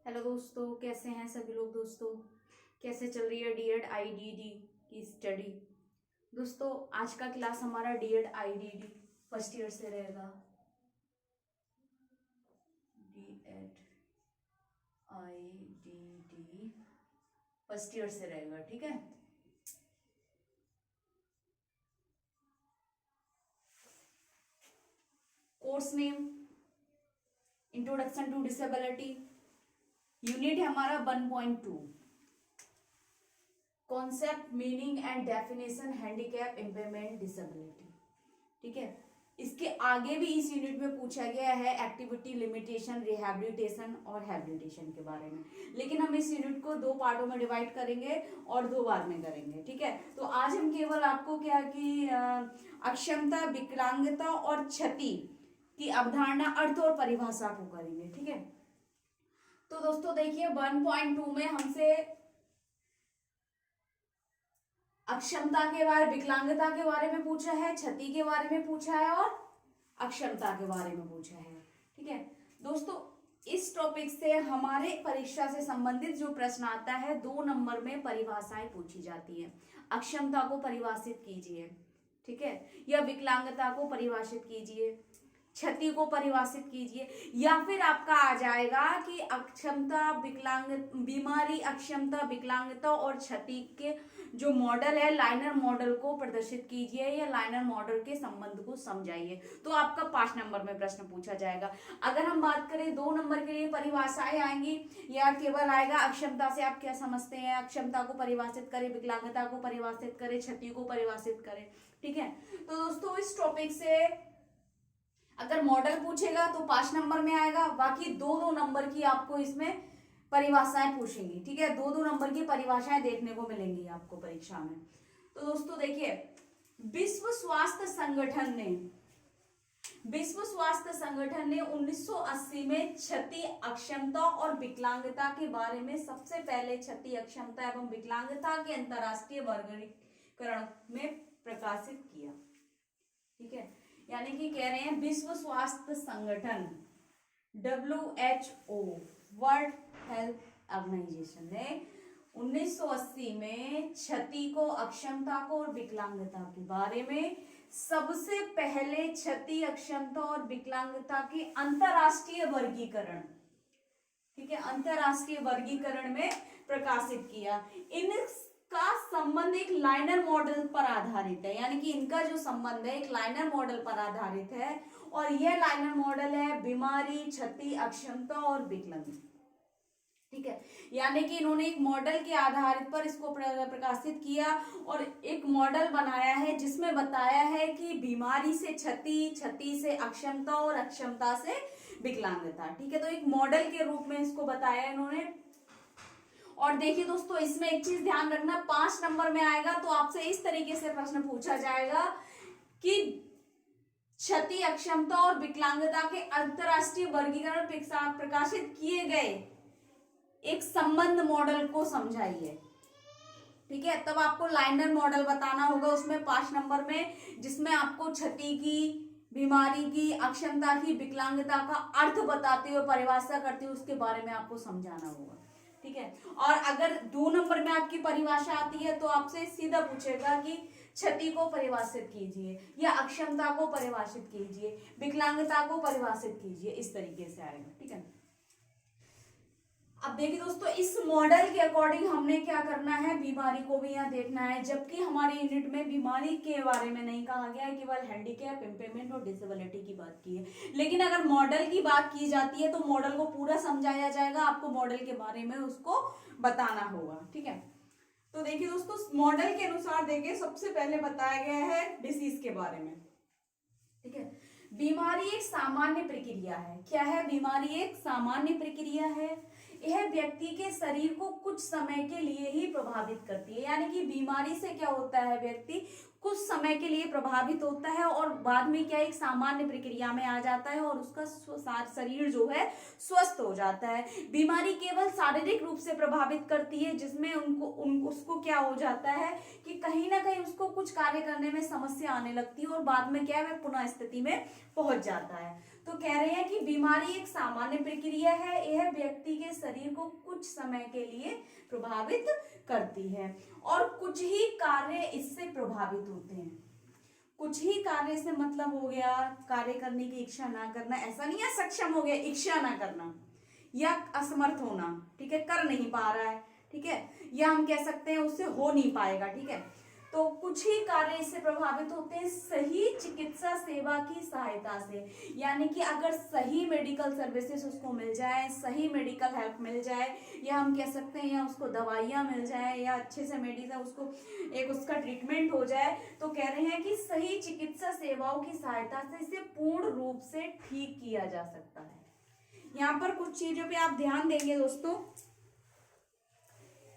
Hello दोस्तों, कैसे हैं सभी लोग। दोस्तों, कैसे चल रही है डीएड आईडीडी की स्टडी। दोस्तों, आज का क्लास हमारा डीएड आईडीडी फर्स्ट ईयर से रहेगा। डीएड आईडीडी फर्स्ट ईयर से रहेगा, ठीक है। Course name introduction to disability. Unit है हमारा 1.2, concept meaning and definition handicap impairment disability, ठीक है। इसके आगे भी इस यूनिट में पूछा गया है एक्टिविटी लिमिटेशन, रिहैबिलिटेशन और हैबिलिटेशन के बारे में, लेकिन हम इस यूनिट को दो पार्टों में डिवाइड करेंगे और 2 बार में करेंगे, ठीक है। तो आज हम केवल आपको क्या कि अक्षमता, विकलांगता और क्षति की अवधारणा, अर्थ और परिभाषा को करेंगे, ठीक है। तो दोस्तों देखिए, 1.2 में हमसे अक्षमता के बारे, विकलांगता के बारे में पूछा है, क्षति के बारे में पूछा है और अक्षमता के बारे में पूछा है, ठीक है। दोस्तों, इस टॉपिक से हमारे परीक्षा से संबंधित जो प्रश्न आता है 2 नंबर में परिभाषाएं पूछी जाती है। अक्षमता को परिभाषित कीजिए, ठीक है, या विकलांगता को परिभाषित कीजिए, क्षति को परिभाषित कीजिए, या फिर आपका आ जाएगा कि अक्षमता, बीमारी, अक्षमता, विकलांगता और क्षति के जो मॉडल है, लाइनर मॉडल को प्रदर्शित कीजिए या लाइनर मॉडल के संबंध को समझाइए। तो आपका 5 नंबर में प्रश्न पूछा जाएगा। अगर हम बात करें 2 नंबर के लिए, परिभाषाएं आएंगी या केवल आएगा अक्षमता से आप क्या समझते हैं, अक्षमता को परिभाषित करें, विकलांगता को परिभाषित करें, क्षति को परिभाषित करें, ठीक है। तो दोस्तों, इस टॉपिक से अगर मॉडल पूछेगा तो 5 नंबर में आएगा, बाकी 2-2 नंबर की आपको इसमें परिभाषाएं पूछेंगी, ठीक है। 2-2 नंबर की परिभाषाएं देखने को मिलेंगी आपको परीक्षा में। तो दोस्तों देखिए, विश्व स्वास्थ्य संगठन ने 1980 में क्षति, अक्षमता और विकलांगता के बारे में सबसे पहले क्षति, अक्षमता एवं विकलांगता के अंतरराष्ट्रीय वर्गीकरण में प्रकाशित किया, ठीक है। यानी कि कह रहे हैं विश्व स्वास्थ्य संगठन WHO, वर्ल्ड हेल्थ ऑर्गेनाइजेशन ने 1980 में क्षति को, अक्षमता को और विकलांगता के बारे में सबसे पहले क्षति, अक्षमता और विकलांगता के अंतरराष्ट्रीय वर्गीकरण, ठीक है, अंतरराष्ट्रीय वर्गीकरण में प्रकाशित किया। इनका संबंध एक लाइनर मॉडल पर आधारित है, यानी कि इनका जो संबंध है एक लाइनर मॉडल पर आधारित है, और यह लाइनर मॉडल है बीमारी, क्षति, अक्षमता और विकलांगता, ठीक है। यानी कि इन्होंने एक मॉडल के आधार पर इसको प्रकाशित किया और एक मॉडल बनाया है जिसमें बताया है कि बीमारी से क्षति, क्षति से अक्षमता और अक्षमता से विकलांगता, ठीक है। तो एक मॉडल के रूप में इसको बताया इन्होंने। और देखिए दोस्तों, इसमें एक चीज ध्यान रखना, 5 नंबर में आएगा तो आपसे इस तरीके से प्रश्न पूछा जाएगा कि क्षति, अक्षमता और विकलांगता के अंतरराष्ट्रीय वर्गीकरण प्रकाशित किए गए एक संबंध मॉडल को समझाइए, ठीक है। तब आपको लाइनर मॉडल बताना होगा उसमें 5 नंबर में, जिसमें आपको क्षति की, बीमारी की, अक्षमता की, विकलांगता का अर्थ बताते हुए, परिभाषा करते हुए उसके बारे में आपको समझाना होगा, ठीक है। और अगर 2 नंबर में आपकी परिभाषा आती है तो आपसे सीधा पूछेगा कि क्षति को परिभाषित कीजिए या अक्षमता को परिभाषित कीजिए, विकलांगता को परिभाषित कीजिए, इस तरीके से आएगा, ठीक है। अब देखिए दोस्तों, इस मॉडल के अकॉर्डिंग हमने क्या करना है, बीमारी को भी यहाँ देखना है, जबकि हमारे यूनिट में बीमारी के बारे में नहीं कहा गया है, केवल हैंडीकैप, इम्पेयरमेंट और डिसेबिलिटी की बात की है। लेकिन अगर मॉडल की बात की जाती है तो मॉडल को पूरा समझाया जाएगा, आपको मॉडल के बारे में उसको बताना होगा, ठीक है। तो देखिए दोस्तों, मॉडल के अनुसार देखिए, सबसे पहले बताया गया है डिसीज के बारे में, ठीक है। बीमारी एक सामान्य प्रक्रिया है। क्या है? बीमारी एक सामान्य प्रक्रिया है। यह व्यक्ति के शरीर को कुछ समय के लिए ही प्रभावित करती है, यानी कि बीमारी से क्या होता है, व्यक्ति कुछ समय के लिए प्रभावित होता है और बाद में क्या एक सामान्य प्रक्रिया में आ जाता है और उसका शरीर जो है स्वस्थ हो जाता है। बीमारी केवल शारीरिक रूप से प्रभावित करती है, जिसमें उसको क्या हो जाता है कि कहीं ना कहीं उसको कुछ कार्य करने में समस्या आने लगती है और बाद में क्या है, वह पुनः स्थिति में पहुंच जाता है। तो कह रहे हैं कि बीमारी एक सामान्य प्रक्रिया है, यह व्यक्ति के शरीर को कुछ समय के लिए प्रभावित करती है और कुछ ही कार्य इससे प्रभावित होते हैं। कुछ ही कार्य से मतलब हो गया कार्य करने की इच्छा ना करना, ऐसा नहीं है सक्षम हो गया, इच्छा ना करना या असमर्थ होना, ठीक है, कर नहीं पा रहा है, ठीक है, या हम कह सकते हैं उससे हो नहीं पाएगा, ठीक है। तो कुछ ही कार्य इससे प्रभावित होते हैं सही चिकित्सा सेवा की सहायता से, यानी कि अगर सही मेडिकल सर्विसेज उसको मिल जाए, सही मेडिकल हेल्प मिल जाए, या हम कह सकते हैं या उसको दवाइयाँ मिल जाए या अच्छे से मेडिसिन उसको एक उसका ट्रीटमेंट हो जाए, तो कह रहे हैं कि सही चिकित्सा सेवाओं की सहायता से इसे पूर्ण रूप से ठीक किया जा सकता है। यहाँ पर कुछ चीजों पे आप ध्यान देंगे दोस्तों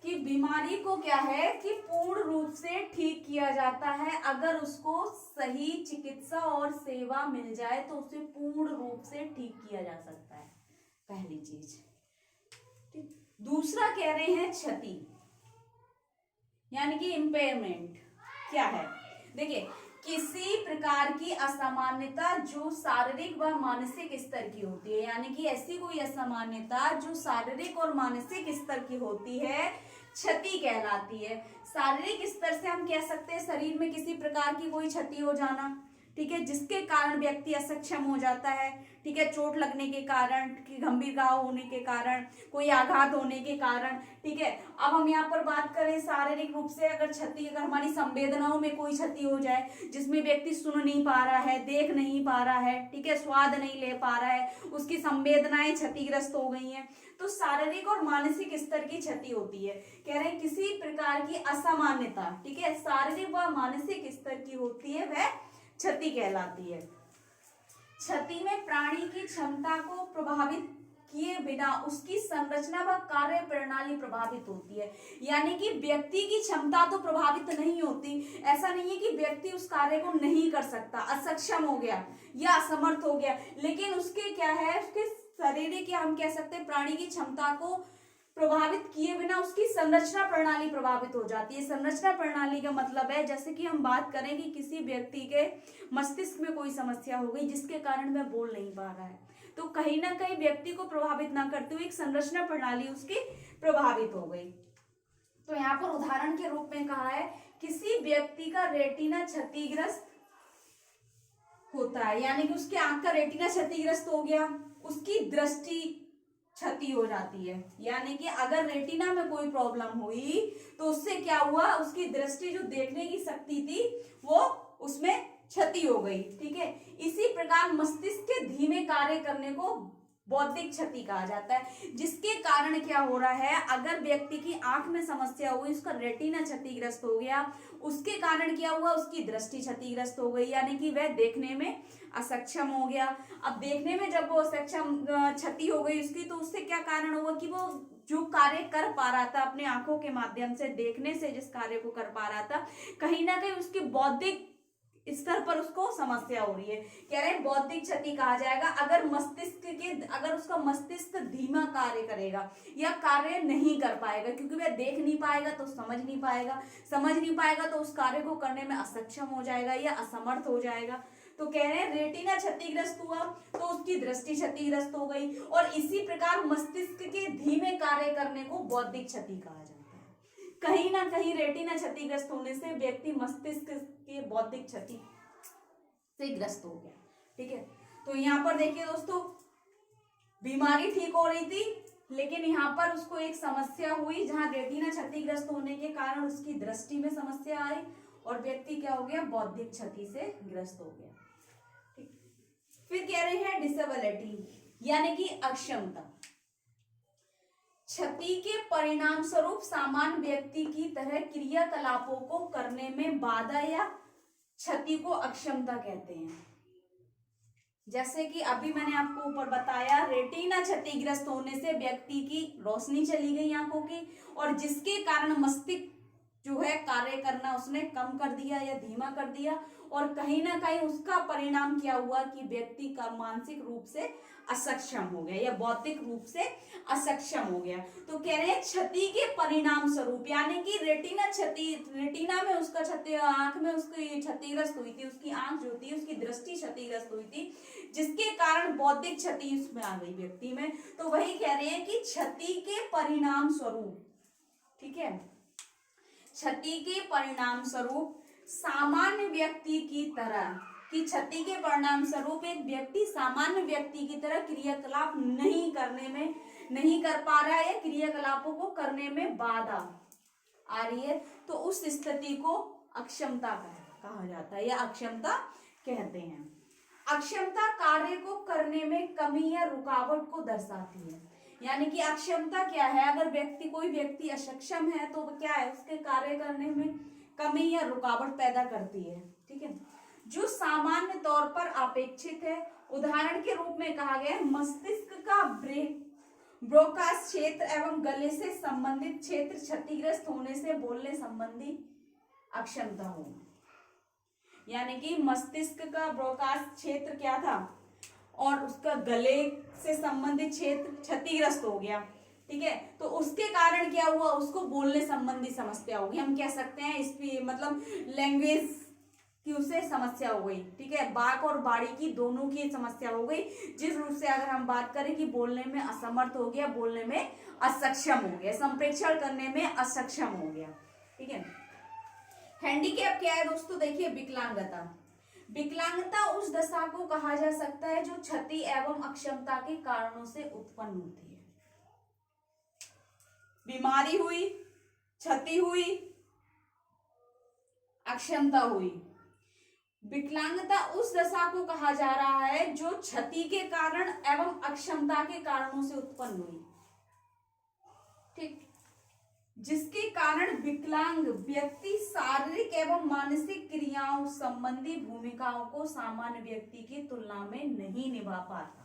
कि बीमारी को क्या है कि पूर्ण रूप से ठीक किया जाता है, अगर उसको सही चिकित्सा और सेवा मिल जाए तो उसे पूर्ण रूप से ठीक किया जा सकता है, पहली चीज। दूसरा कह रहे हैं क्षति, यानी कि इम्पेयरमेंट क्या है, देखिए किसी प्रकार की असामान्यता जो शारीरिक व मानसिक स्तर की होती है, यानी कि ऐसी कोई असामान्यता जो शारीरिक और मानसिक स्तर की होती है क्षति कहलाती है। शारीरिक स्तर से हम कह सकते हैं शरीर में किसी प्रकार की कोई क्षति हो जाना, ठीक है, जिसके कारण व्यक्ति असक्षम हो जाता है, ठीक है, चोट लगने के कारण, गंभीर घाव होने के कारण, कोई आघात होने के कारण, ठीक है। अब हम यहाँ पर बात करें शारीरिक रूप से अगर क्षति, अगर हमारी संवेदनाओं में कोई क्षति हो जाए जिसमें व्यक्ति सुन नहीं पा रहा है, देख नहीं पा रहा है, ठीक है, स्वाद नहीं ले पा रहा है, उसकी संवेदनाएं क्षतिग्रस्त हो गई हैं, तो शारीरिक और मानसिक स्तर की क्षति होती है। कह रहे हैं किसी प्रकार की असामान्यता, ठीक है, शारीरिक व मानसिक स्तर की होती है वह क्षति कहलाती है। क्षति में प्राणी की क्षमता को प्रभावित किए बिना उसकी संरचना व कार्य प्रणाली प्रभावित होती है, यानी कि व्यक्ति की क्षमता तो प्रभावित नहीं होती, ऐसा नहीं है कि व्यक्ति उस कार्य को नहीं कर सकता, असक्षम हो गया या असमर्थ हो गया, लेकिन उसके क्या है, उसके शारीरिक या हम कह सकते हैं प्राणी की क्षमता को प्रभावित किए बिना उसकी संरचना प्रणाली प्रभावित हो जाती है। संरचना प्रणाली का मतलब है जैसे कि हम बात करें कि किसी व्यक्ति के मस्तिष्क में कोई समस्या हो गई जिसके कारण वह बोल नहीं पा रहा है, तो कहीं ना कहीं व्यक्ति को प्रभावित ना करते हुए एक संरचना प्रणाली उसकी प्रभावित हो गई। तो यहाँ पर उदाहरण के रूप में कहा है किसी व्यक्ति का रेटिना क्षतिग्रस्त होता है, यानी कि उसकी आंख का रेटिना क्षतिग्रस्त हो गया, उसकी दृष्टि क्षति हो जाती है, यानी कि अगर रेटिना में कोई प्रॉब्लम हुई तो उससे क्या हुआ, उसकी दृष्टि जो देखने की शक्ति थी वो उसमें क्षति हो गई, ठीक है। इसी प्रकार मस्तिष्क के धीमे कार्य करने को बौद्धिक क्षति कहा जाता है, जिसके कारण क्या हो रहा है, अगर व्यक्ति की आंख में समस्या हुई, उसका रेटिना क्षतिग्रस्त हो गया, उसके कारण क्या हुआ, उसकी दृष्टि क्षतिग्रस्त हो गई, यानी कि वह देखने में असक्षम हो गया। अब देखने में जब वो असक्षम क्षति हो गई उसकी, तो उससे क्या कारण हुआ कि वो जो कार्य कर पा रहा था अपने आंखों के माध्यम से देखने से, जिस कार्य को कर पा रहा था, कहीं ना कहीं उसकी बौद्धिक स्तर पर उसको समस्या हो रही है। कह रहे हैं बौद्धिक क्षति कहा जाएगा अगर अगर उसका मस्तिष्क धीमा कार्य करेगा या कार्य नहीं कर पाएगा, क्योंकि वह देख नहीं पाएगा तो समझ नहीं पाएगा तो उस कार्य को करने में असक्षम हो जाएगा या असमर्थ हो जाएगा। तो कह रहे हैं रेटिना क्षतिग्रस्त हुआ तो उसकी दृष्टि क्षतिग्रस्त हो गई, और इसी प्रकार मस्तिष्क के धीमे कार्य करने को बौद्धिक क्षति कहा जाता है। कहीं ना कहीं रेटिना क्षतिग्रस्त होने से व्यक्ति मस्तिष्क के बौद्धिक क्षति से ग्रस्त हो गया, ठीक है। तो यहाँ पर देखिए दोस्तों, बीमारी ठीक हो रही थी लेकिन यहाँ पर उसको एक समस्या हुई जहां रेटिना क्षतिग्रस्त होने के कारण उसकी दृष्टि में समस्या आई और व्यक्ति क्या हो गया, बौद्धिक क्षति से ग्रस्त हो गया। फिर कह रहे हैं डिसेबिलिटी, यानी कि अक्षमता। क्षति के परिणाम स्वरूप सामान्य व्यक्ति की तरह क्रियाकलापों को करने में बाधा या क्षति को अक्षमता कहते हैं। जैसे कि अभी मैंने आपको ऊपर बताया, रेटिना क्षतिग्रस्त होने से व्यक्ति की रोशनी चली गई आंखों की, और जिसके कारण मस्तिष्क जो है कार्य करना उसने कम कर दिया या धीमा कर दिया, और कहीं ना कहीं उसका परिणाम क्या हुआ कि व्यक्ति का मानसिक रूप से असक्षम हो गया या बौद्धिक रूप से असक्षम हो गया। तो कह रहे हैं क्षति के परिणाम स्वरूप, यानी कि रेटिना क्षति, रेटिना में उसका क्षति, आंख में उसकी क्षतिग्रस्त हुई थी, उसकी आंख जो थी उसकी दृष्टि क्षतिग्रस्त हुई थी, जिसके कारण बौद्धिक क्षति उसमें आ गई व्यक्ति में। तो वही कह रहे हैं कि क्षति के परिणाम स्वरूप, ठीक है, क्षति के परिणाम स्वरूप सामान्य व्यक्ति की तरह, कि क्षति के परिणाम स्वरूप एक व्यक्ति सामान्य व्यक्ति की तरह क्रियाकलाप नहीं कर पा रहा है या क्रियाकलापों को करने में बाधा आ रही है, तो उस स्थिति को अक्षमता कहा जाता है या अक्षमता कहते हैं। अक्षमता कार्य को करने में कमी या रुकावट को दर्शाती है, यानी कि अक्षमता क्या है, अगर कोई व्यक्ति अक्षम है तो क्या है, उसके कार्य करने में कमी या रुकावट पैदा करती है, ठीक है, जो सामान्य तौर पर अपेक्षित है। उदाहरण के रूप में कहा गया है मस्तिष्क का ब्रोकास क्षेत्र एवं गले से संबंधित क्षेत्र क्षतिग्रस्त होने से बोलने संबंधी अक्षमता हो, यानी कि मस्तिष्क का ब्रोकास क्षेत्र क्या था और उसका गले से संबंधित क्षेत्र क्षतिग्रस्त हो गया, ठीक है, तो उसके कारण क्या हुआ, उसको बोलने संबंधी समस्या होगी। हम कह सकते हैं इस मतलब लैंग्वेज की उसे समस्या हो गई, ठीक है, बाक और बाड़ी की दोनों की समस्या हो गई। जिस रूप से अगर हम बात करें कि बोलने में असमर्थ हो गया, बोलने में असक्षम हो गया, संप्रेषण करने में असक्षम हो गया, ठीक है। हैंडीकैप क्या है दोस्तों, देखिए विकलांगता। विकलांगता उस दशा को कहा जा सकता है जो क्षति एवं अक्षमता के कारणों से उत्पन्न होती है। बीमारी हुई, क्षति हुई, अक्षमता हुई। विकलांगता उस दशा को कहा जा रहा है जो क्षति के कारण एवं अक्षमता के कारणों से उत्पन्न हुई, ठीक, जिसके कारण विकलांग व्यक्ति शारीरिक एवं मानसिक क्रियाओं संबंधी भूमिकाओं को सामान्य व्यक्ति की तुलना में नहीं निभा पाता।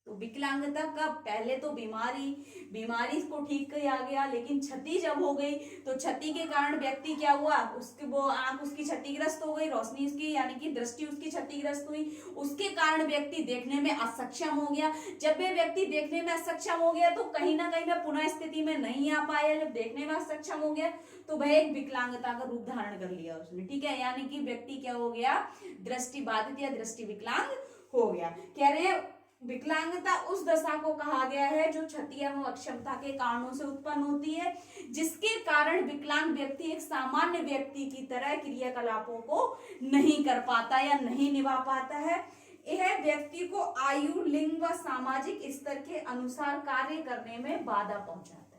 तो विकलांगता का पहले तो बीमारी को ठीक किया गया, लेकिन क्षति जब हो गई तो क्षति के कारण व्यक्ति क्या हुआ, वो आंख उसकी क्षतिग्रस्त हो गई, रोशनी उसकी यानी कि दृष्टि उसकी क्षतिग्रस्त हुई, उसके कारण व्यक्ति देखने में असक्षम हो गया। जब वह व्यक्ति देखने में असक्षम हो गया तो कहीं ना कहीं वह पुनः स्थिति में नहीं आ पाया। जब देखने में असक्षम हो गया तो वह एक विकलांगता का रूप धारण कर लिया उसने, ठीक है, यानी कि व्यक्ति क्या हो गया, दृष्टि बाधित या दृष्टि विकलांग हो गया। कह रहे हैं विकलांगता उस दशा को कहा गया है जो क्षति एवं अक्षमता के कारणों से उत्पन्न होती है, जिसके कारण विकलांग व्यक्ति एक सामान्य व्यक्ति की तरह क्रियाकलापों को नहीं कर पाता या नहीं निभा पाता है। यह व्यक्ति को आयु, लिंग व सामाजिक स्तर के अनुसार कार्य करने में बाधा पहुंचाता है।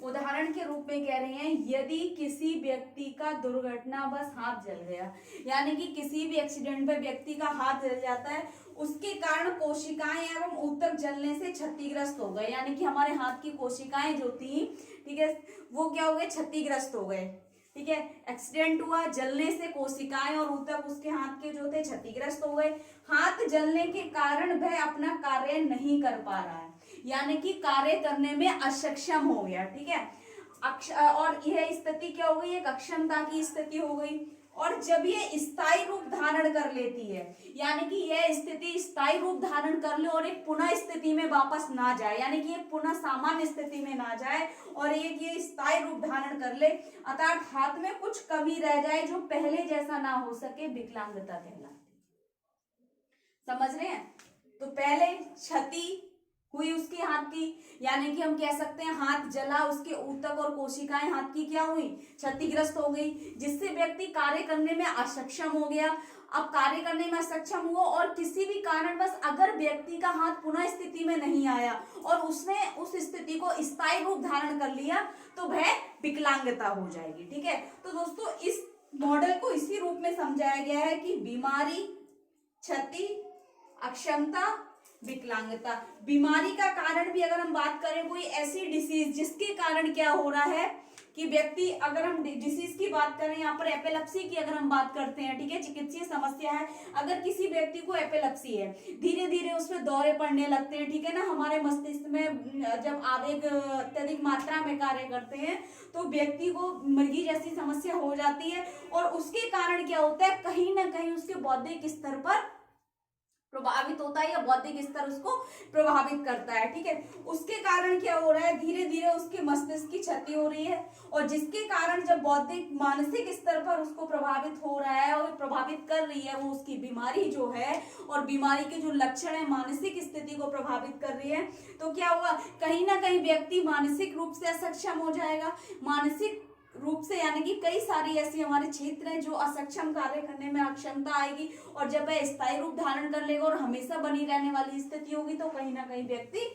उदाहरण के रूप में कह रहे हैं, यदि किसी व्यक्ति का दुर्घटनावश हाथ जल गया, यानी कि किसी भी एक्सीडेंट में व्यक्ति का हाथ जल जाता है, उसके कारण कोशिकाएं एवं ऊतक जलने से क्षतिग्रस्त हो गए, यानी कि हमारे हाथ की कोशिकाएं जो थी, ठीक है, वो क्या हो गए, क्षतिग्रस्त हो गए, ठीक है, एक्सीडेंट हुआ, जलने से कोशिकाएं और ऊतक उसके हाथ के जो थे क्षतिग्रस्त हो गए। हाथ जलने के कारण वह अपना कार्य नहीं कर पा रहा है, यानी कि कार्य करने में असक्षम हो गया, ठीक है, और यह स्थिति क्या हो गई, एक अक्षमता की स्थिति हो गई। और जब ये स्थायी रूप धारण कर लेती है, यानी कि यह स्थिति स्थायी रूप धारण कर ले और एक पुनः स्थिति में वापस ना जाए, यानी कि ये पुनः सामान्य स्थिति में ना जाए और ये स्थायी रूप धारण कर ले, अर्थात हाथ में कुछ कमी रह जाए जो पहले जैसा ना हो सके, विकलांगता कहलाती। समझ रहे हैं? तो पहले क्षति हुई उसके हाथ की, यानी कि हम कह सकते हैं हाथ जला, उसके ऊतक और कोशिकाएं हाथ की क्या हुई, क्षतिग्रस्त हो गई, जिससे व्यक्ति कार्य करने में असक्षम हो गया। अब कार्य करने में असक्षम हुआ और किसी भी कारणवश अगर व्यक्ति का हाथ पुनः स्थिति में नहीं आया और उसने उस स्थिति को स्थायी रूप धारण कर लिया तो वह विकलांगता हो जाएगी, ठीक है। तो दोस्तों इस मॉडल को इसी रूप में समझाया गया है कि बीमारी, क्षति, अक्षमता विकलांगता। बीमारी का कारण भी अगर हम बात करें, कोई ऐसी डिसीज जिसके कारण क्या हो रहा है कि व्यक्ति, अगर हम डिसीज की बात करें, यहाँ पर एपिलेप्सी की अगर हम बात करते हैं, ठीक है, चिकित्सीय समस्या है, अगर किसी व्यक्ति को एपिलेप्सी है, धीरे धीरे उसमें दौरे पड़ने लगते हैं, ठीक है ना, हमारे मस्तिष्क में जब आवेग अत्यधिक मात्रा में कार्य करते हैं तो व्यक्ति को मृगी जैसी समस्या हो जाती है, और उसके कारण क्या होता है, कहीं ना कहीं उसके बौद्धिक स्तर पर प्रभावित होता है, या बौद्धिक स्तर उसको प्रभावित करता है, ठीक है। उसके कारण क्या हो रहा है, धीरे धीरे उसके मस्तिष्क की क्षति हो रही है, और जिसके कारण जब बौद्धिक मानसिक स्तर पर उसको प्रभावित हो रहा है और प्रभावित कर रही है, वो उसकी बीमारी जो है, और बीमारी के जो लक्षण है मानसिक स्थिति को प्रभावित कर रही है, तो क्या हुआ, कहीं ना कहीं व्यक्ति मानसिक रूप से असक्षम हो जाएगा, मानसिक रूप से, यानी कि कई सारी ऐसी हमारे क्षेत्र हैं जो असक्षम कार्य करने में अक्षमता आएगी, और जब वह स्थायी रूप धारण कर लेगा और हमेशा बनी रहने वाली स्थिति होगी, तो कहीं ना कहीं व्यक्ति,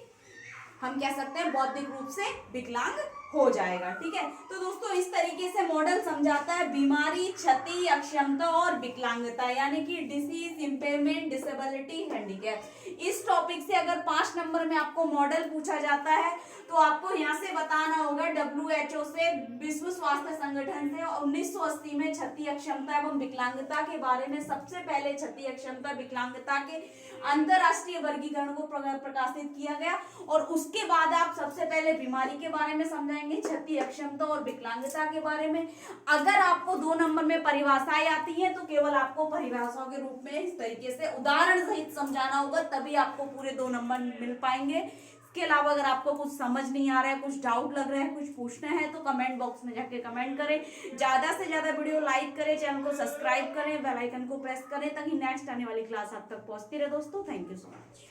हम कह सकते हैं, बौद्धिक रूप से विकलांग हो जाएगा, ठीक है। तो दोस्तों इस तरीके से मॉडल समझाता है बीमारी, क्षति, अक्षमता और विकलांगता, यानी कि डिसीज, इम्पेयरमेंट, डिसेबिलिटी, हैंडीकैप। इस टॉपिक से अगर 5 नंबर में आपको मॉडल पूछा जाता है तो आपको यहाँ से बताना होगा, WHO से, विश्व स्वास्थ्य संगठन से 1980 में क्षति, अक्षमता एवं विकलांगता के बारे में सबसे पहले क्षति, अक्षमता, विकलांगता के अंतरराष्ट्रीय वर्गीकरण को प्रकाशित किया गया, और उसके बाद आप सबसे पहले बीमारी के बारे में समझाएंगे, क्षति, अक्षमता और विकलांगता के बारे में। अगर आपको 2 नंबर में परिभाषाएं आती हैं तो केवल आपको परिभाषाओं के रूप में इस तरीके से उदाहरण सहित समझाना होगा, तभी आपको पूरे 2 नंबर मिल पाएंगे। इसके अलावा अगर आपको कुछ समझ नहीं आ रहा है, कुछ डाउट लग रहा है, कुछ पूछना है, तो कमेंट बॉक्स में जाके कमेंट करें। ज्यादा से ज्यादा वीडियो लाइक करें, चैनल को सब्सक्राइब करें, बेल आइकन को प्रेस करें, ताकि नेक्स्ट आने वाली क्लास आप तक पहुंचती रहे। दोस्तों थैंक यू सो मच।